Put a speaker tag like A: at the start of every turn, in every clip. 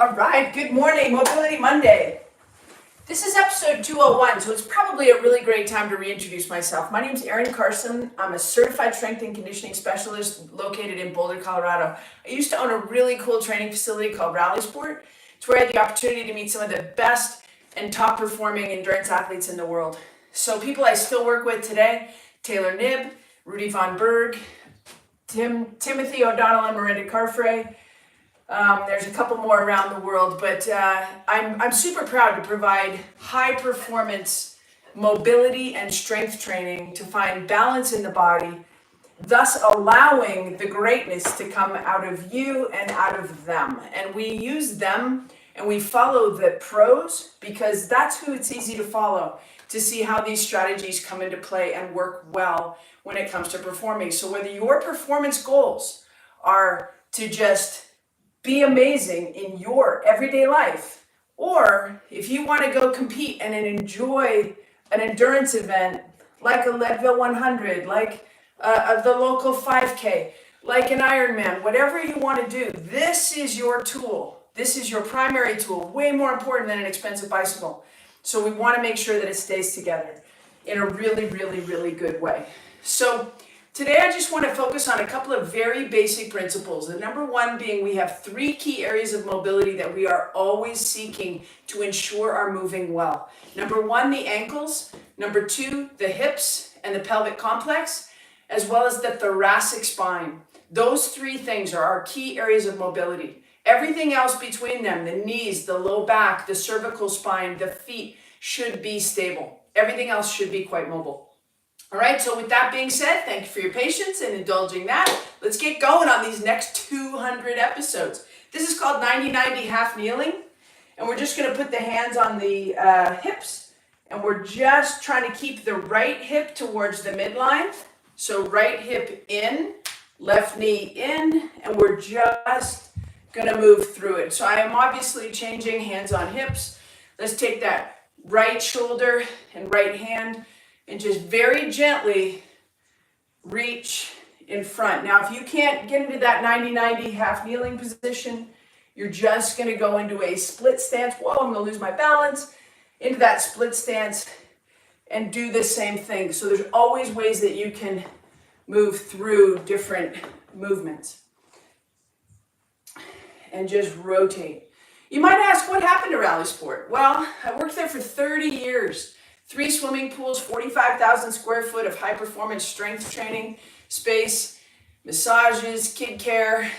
A: All right, good morning, Mobility Monday. This is episode 201, so it's probably a really great time to reintroduce myself. My name is Erin Carson. I'm a certified strength and conditioning specialist located in Boulder, Colorado. I used to own a really cool training facility called Rally Sport. It's where I had the opportunity to meet some of the best and top performing endurance athletes in the world. So people I still work with today, Taylor Knibb, Rudy Von Berg, Timothy O'Donnell and Miranda Carfrae. There's a couple more around the world, but I'm super proud to provide high performance mobility and strength training to find balance in the body, thus allowing the greatness to come out of you and out of them. And we use them and we follow the pros because that's who it's easy to follow, to see how these strategies come into play and work well when it comes to performing. So whether your performance goals are to just be amazing in your everyday life, or if you want to go compete and enjoy an endurance event like a Leadville 100, like the local 5K, like an Ironman, whatever you want to do, this is your tool. This is your primary tool, way more important than an expensive bicycle. So we want to make sure that it stays together in a really, really, really good way. So today I just want to focus on a couple of very basic principles. The number one being we have three key areas of mobility that we are always seeking to ensure are moving well. Number one, the ankles. Number two, the hips and the pelvic complex, as well as the thoracic spine. Those three things are our key areas of mobility. Everything else between them, the knees, the low back, the cervical spine, the feet, should be stable. Everything else should be quite mobile. All right, so with that being said, thank you for your patience and indulging that. Let's get going on these next 200 episodes. This is called 90-90 half kneeling, and we're just gonna put the hands on the hips, and we're just trying to keep the right hip towards the midline. So right hip in, left knee in, and we're just gonna move through it. So I am obviously changing hands on hips. Let's take that right shoulder and right hand and just very gently reach in front. Now, if you can't get into that 90-90 half kneeling position, you're just gonna go into a split stance. Whoa, I'm gonna lose my balance. Into that split stance and do the same thing. So there's always ways that you can move through different movements. And just rotate. You might ask, what happened to Rally Sport? Well, I worked there for 30 years. 3 swimming pools, 45,000 square foot of high performance strength training space, massages, kid care,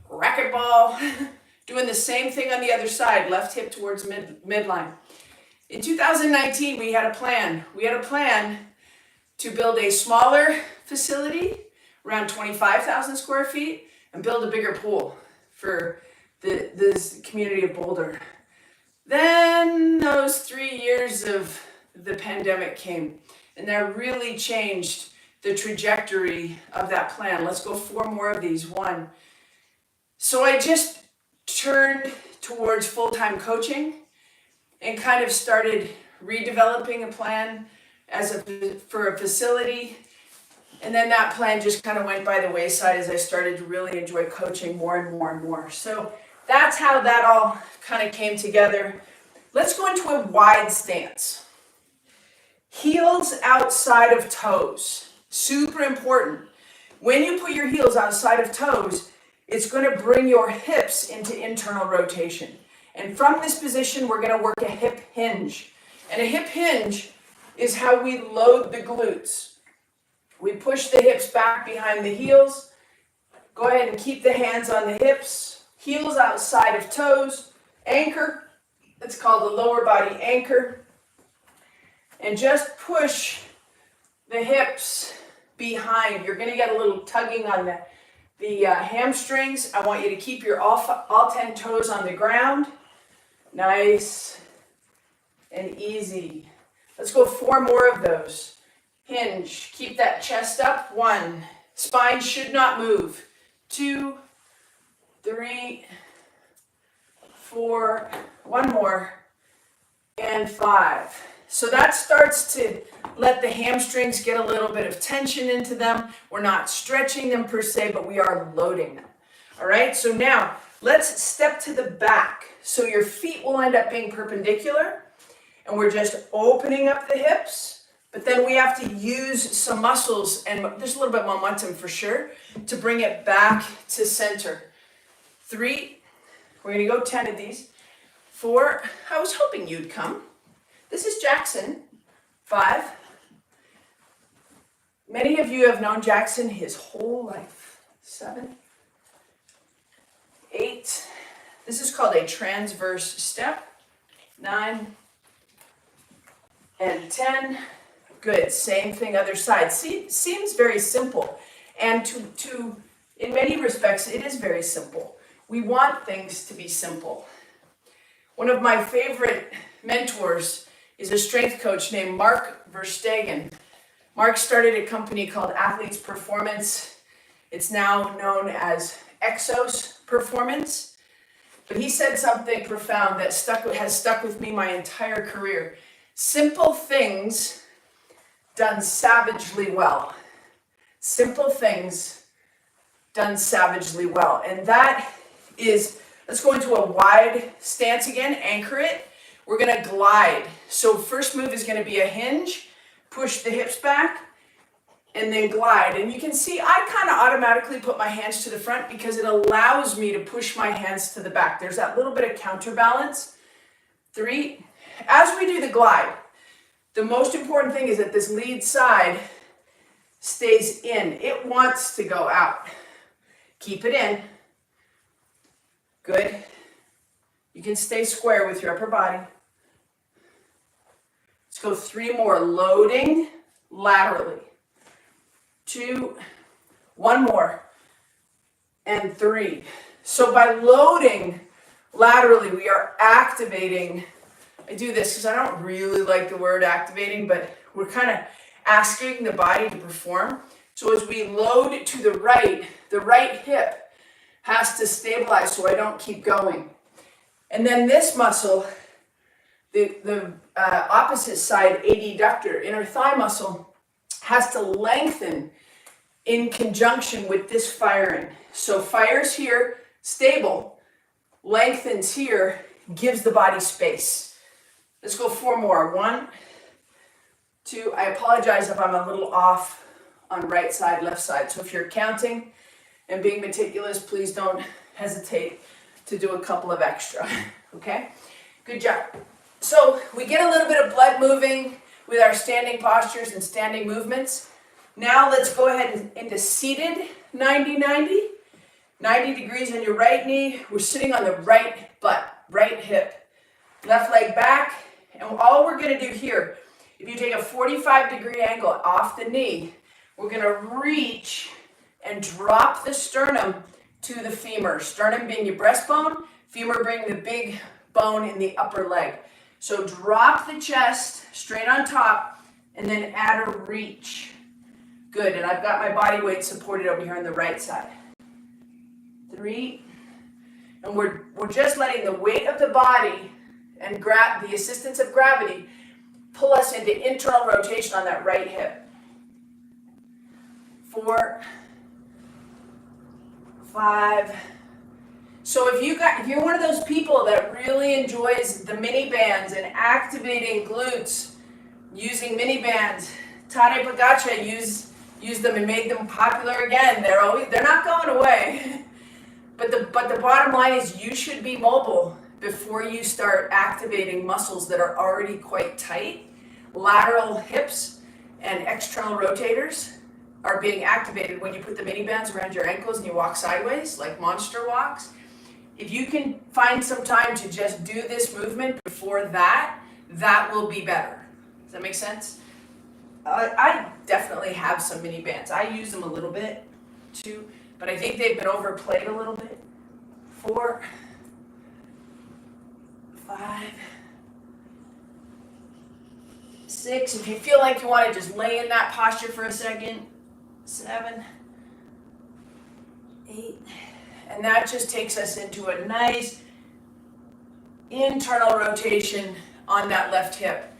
A: racquetball, doing the same thing on the other side, left hip towards midline. In 2019, we had a plan. We had a plan to build a smaller facility, around 25,000 square feet, and build a bigger pool for this community of Boulder. Then those 3 years of the pandemic came, and that really changed the trajectory of that plan. Let's go 4 more of these. 1. So I just turned towards full-time coaching and kind of started redeveloping a plan for a facility. And then that plan just kind of went by the wayside as I started to really enjoy coaching more and more and more. So that's how that all kind of came together. Let's go into a wide stance. Heels outside of toes. Super important. When you put your heels outside of toes, it's going to bring your hips into internal rotation. And from this position, we're going to work a hip hinge. And a hip hinge is how we load the glutes. We push the hips back behind the heels. Go ahead and keep the hands on the hips. Heels outside of toes. Anchor. It's called the lower body anchor. And just push the hips behind. You're going to get a little tugging on the hamstrings. I want you to keep your all 10 toes on the ground. Nice and easy. Let's go 4 more of those. Hinge. Keep that chest up. 1. Spine should not move. 2, 3, 4. 1 more. And 5. So that starts to let the hamstrings get a little bit of tension into them. We're not stretching them per se, but we are loading them. All right, so now Let's step to the back. So your feet will end up being perpendicular, and we're just opening up the hips, but then we have to use some muscles, and there's a little bit of momentum for sure, to bring it back to center. 3, we're gonna go 10 of these. 4, I was hoping you'd come. This is Jackson. 5, many of you have known Jackson his whole life. 7, 8, this is called a transverse step. 9, and 10. Good, same thing other side. See, seems very simple. And in many respects, it is very simple. We want things to be simple. One of my favorite mentors is a strength coach named Mark Verstegen. Mark started a company called Athletes Performance. It's now known as Exos Performance. But he said something profound that has stuck with me my entire career. Simple things done savagely well. Simple things done savagely well. And that is, let's go into a wide stance again, anchor it. We're gonna glide. So first move is gonna be a hinge, push the hips back, and then glide. And you can see I kind of automatically put my hands to the front because it allows me to push my hands to the back. There's that little bit of counterbalance. 3, as we do the glide, the most important thing is that this lead side stays in. It wants to go out. Keep it in. Good. You can stay square with your upper body. Let's go 3 more. Loading laterally. 2, 1 more, and 3. So by loading laterally, we are activating. I do this because I don't really like the word activating, but we're kind of asking the body to perform. So as we load to the right hip has to stabilize so I don't keep going. And then this muscle, the opposite side adductor, inner thigh muscle, has to lengthen in conjunction with this firing. So fires here, stable, lengthens here, gives the body space. Let's go 4 more. 1, 2, I apologize if I'm a little off on right side, left side. So if you're counting and being meticulous, please don't hesitate to do a couple of extra, okay? Good job. So we get a little bit of blood moving with our standing postures and standing movements. Now let's go ahead into seated 90-90. 90 degrees on your right knee. We're sitting on the right butt, right hip. Left leg back. And all we're going to do here, if you take a 45-degree angle off the knee, we're going to reach and drop the sternum to the femur. Sternum being your breastbone, femur being the big bone in the upper leg. So drop the chest straight on top and then add a reach. Good, and I've got my body weight supported over here on the right side. 3, and we're just letting the weight of the body and the assistance of gravity pull us into internal rotation on that right hip. 4, 5. So if you're one of those people that really enjoys the mini bands and activating glutes using mini bands, Tadej Pogačar used them and made them popular again. They're not going away. But the bottom line is you should be mobile before you start activating muscles that are already quite tight. Lateral hips and external rotators are being activated when you put the mini bands around your ankles and you walk sideways, like monster walks. If you can find some time to just do this movement before that will be better. Does that make sense? I definitely have some mini bands. I use them a little bit too, but I think they've been overplayed a little bit. 4, 5, 6. If you feel like you want to just lay in that posture for a second. 7, 8. And that just takes us into a nice internal rotation on that left hip.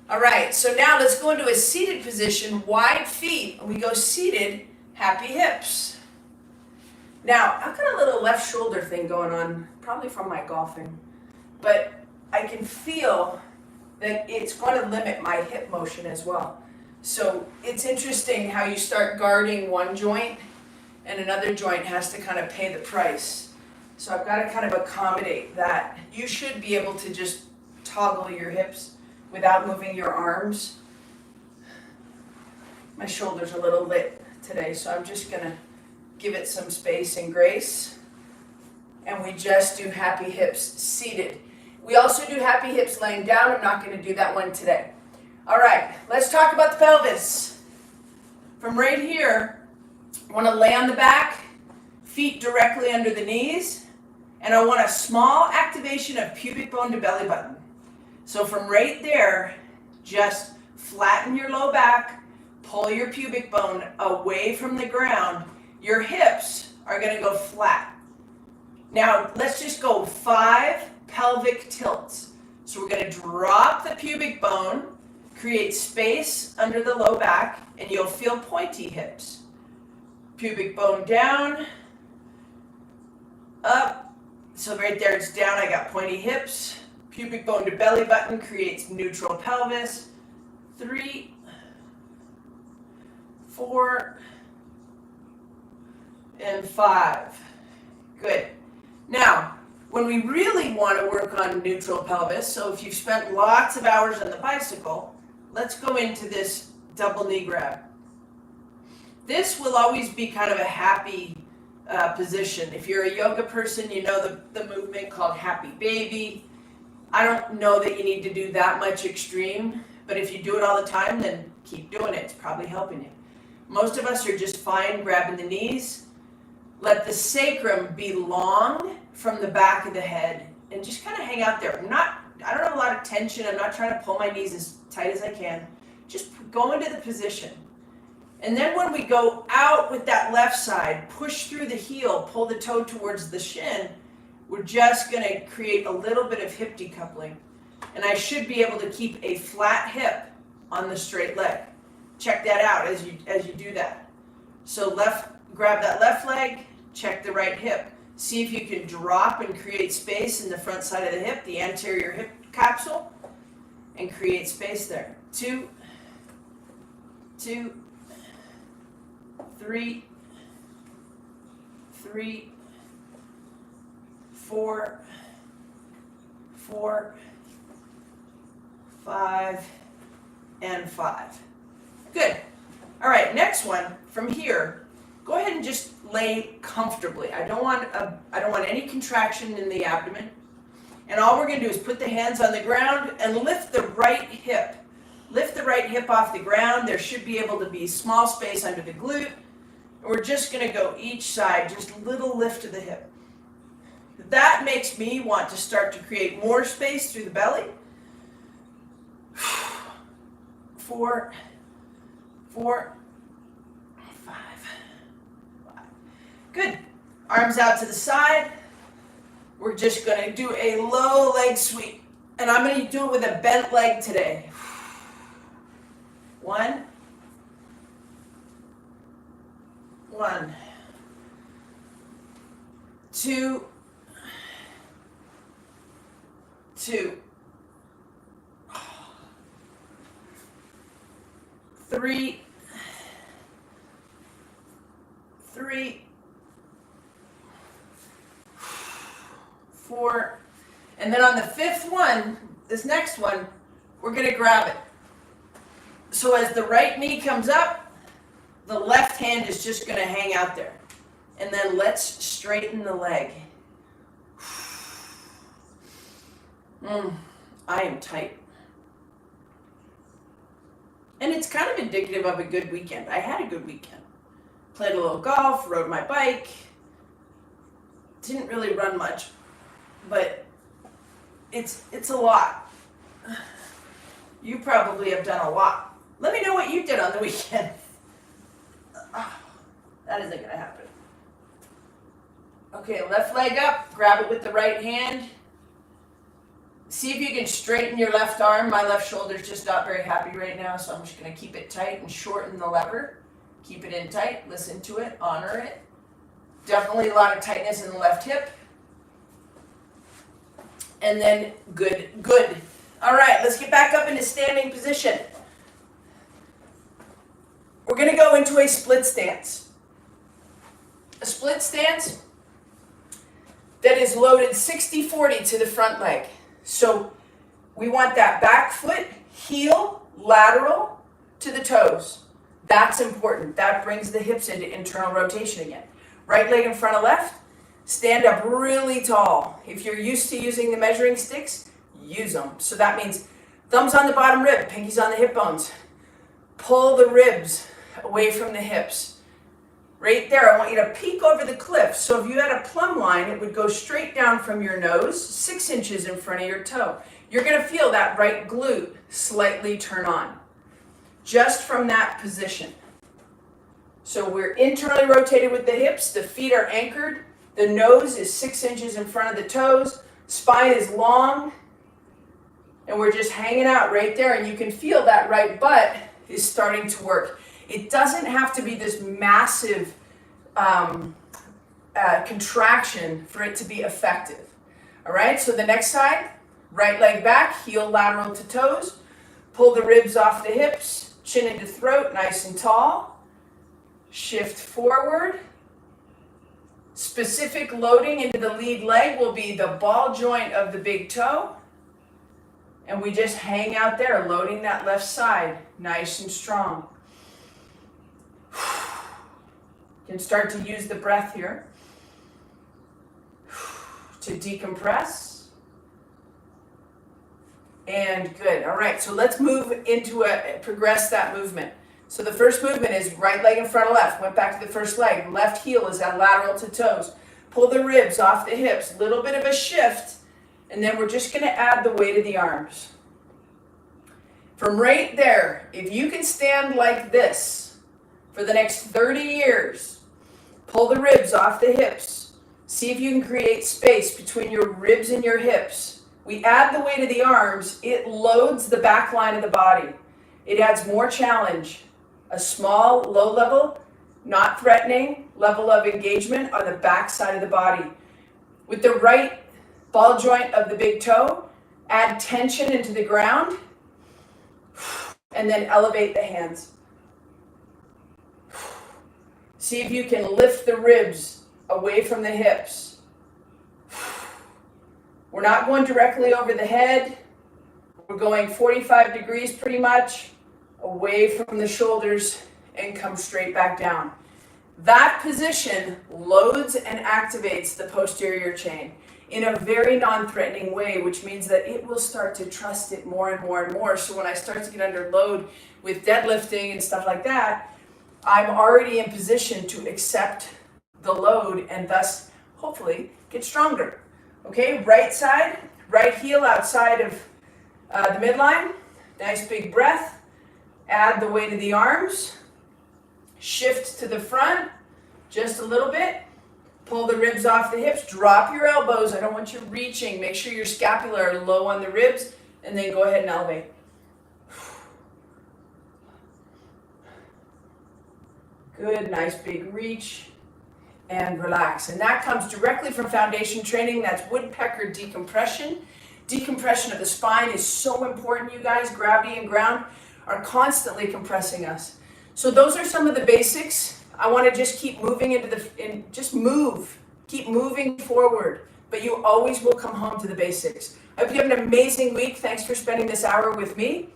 A: All right, so now let's go into a seated position, wide feet. We go seated, happy hips. Now, I've got a little left shoulder thing going on, probably from my golfing, but I can feel that it's going to limit my hip motion as well. So it's interesting how you start guarding one joint and another joint has to kind of pay the price. So I've got to kind of accommodate that. You should be able to just toggle your hips without moving your arms. My shoulder's a little lit today, so I'm just going to give it some space and grace. And we just do happy hips seated. We also do happy hips laying down. I'm not going to do that one today. All right, let's talk about the pelvis. From right here, I want to lay on the back, feet directly under the knees, and I want a small activation of pubic bone to belly button. So from right there, just flatten your low back, pull your pubic bone away from the ground. Your hips are going to go flat. Now, let's just go 5 pelvic tilts. So we're going to drop the pubic bone, create space under the low back, and you'll feel pointy hips. Pubic bone down, up. So right there it's down, I got pointy hips. Pubic bone to belly button creates neutral pelvis. 3, 4, and 5. Good. Now, when we really want to work on neutral pelvis, so if you've spent lots of hours on the bicycle, let's go into this double knee grab. This will always be kind of a happy position. If you're a yoga person, you know the movement called happy baby. I don't know that you need to do that much extreme, but if you do it all the time, then keep doing it. It's probably helping you. Most of us are just fine grabbing the knees. Let the sacrum be long from the back of the head and just kind of hang out there. I don't have a lot of tension. I'm not trying to pull my knees as tight as I can. Just go into the position. And then when we go out with that left side, push through the heel, pull the toe towards the shin, we're just going to create a little bit of hip decoupling. And I should be able to keep a flat hip on the straight leg. Check that out as you do that. So grab that left leg, check the right hip. See if you can drop and create space in the front side of the hip, the anterior hip capsule, and create space there. 2, 2, 3, 3, 4, 4, 5, and 5. Good. All right, next one from here. Go ahead and just lay comfortably. I don't want any contraction in the abdomen. And all we're going to do is put the hands on the ground and lift the right hip. Lift the right hip off the ground. There should be able to be small space under the glute. And we're just going to go each side, just a little lift of the hip. That makes me want to start to create more space through the belly. 4, 4, 5. Good. Arms out to the side. We're just going to do a low leg sweep. And I'm going to do it with a bent leg today. 1, 1, 2, 2, 3, 3, 4, and then on the 5th one, this next one, we're going to grab it. So as the right knee comes up, the left hand is just going to hang out there. And then let's straighten the leg. I am tight. And it's kind of indicative of a good weekend. I had a good weekend. Played a little golf, rode my bike. Didn't really run much, but it's a lot. You probably have done a lot. Let me know what you did on the weekend. That isn't going to happen. Okay, left leg up, grab it with the right hand. See if you can straighten your left arm. My left shoulder's just not very happy right now, so I'm just going to keep it tight and shorten the lever. Keep it in tight, listen to it, honor it. Definitely a lot of tightness in the left hip. And then good, good. All right, let's get back up into standing position. We're going to go into a split stance. A split stance that is loaded 60-40 to the front leg. So we want that back foot, heel, lateral to the toes. That's important. That brings the hips into internal rotation again. Right leg in front of left. Stand up really tall. If you're used to using the measuring sticks, use them. So that means thumbs on the bottom rib, pinkies on the hip bones. Pull the ribs away from the hips. Right there, I want you to peek over the cliff. So if you had a plumb line, it would go straight down from your nose, 6 inches in front of your toe. You're going to feel that right glute slightly turn on, just from that position. So we're internally rotated with the hips, the feet are anchored, the nose is 6 inches in front of the toes, spine is long, and we're just hanging out right there, and you can feel that right butt is starting to work. It doesn't have to be this massive contraction for it to be effective. All right, so the next side, right leg back, heel lateral to toes, pull the ribs off the hips, chin into throat, nice and tall, shift forward. Specific loading into the lead leg will be the ball joint of the big toe, and we just hang out there, loading that left side, nice and strong. You can start to use the breath here to decompress. And good. All right, so let's move into progress that movement. So the first movement is right leg in front of left. Went back to the first leg. Left heel is at lateral to toes. Pull the ribs off the hips. Little bit of a shift. And then we're just going to add the weight of the arms. From right there, if you can stand like this for the next 30 years, pull the ribs off the hips. See if you can create space between your ribs and your hips. We add the weight of the arms. It loads the back line of the body. It adds more challenge. A small, low level, not threatening level of engagement on the back side of the body. With the right ball joint of the big toe, add tension into the ground, and then elevate the hands. See if you can lift the ribs away from the hips. We're not going directly over the head. We're going 45 degrees pretty much away from the shoulders and come straight back down. That position loads and activates the posterior chain in a very non-threatening way, which means that it will start to trust it more and more and more. So when I start to get under load with deadlifting and stuff like that, I'm already in position to accept the load and thus hopefully get stronger. Okay, right side, right heel outside of the midline. Nice big breath. Add the weight of the arms. Shift to the front just a little bit. Pull the ribs off the hips. Drop your elbows. I don't want you reaching. Make sure your scapula are low on the ribs, and then go ahead and elevate. Good, nice big reach, and relax. And that comes directly from foundation training. That's woodpecker decompression. Decompression of the spine is so important, you guys. Gravity and ground are constantly compressing us. So those are some of the basics. I want to just keep moving keep moving forward, but you always will come home to the basics. I hope you have an amazing week. Thanks for spending this hour with me.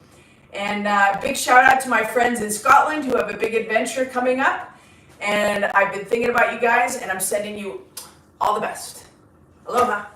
A: And big shout out to my friends in Scotland who have a big adventure coming up. And I've been thinking about you guys, and I'm sending you all the best. Aloha.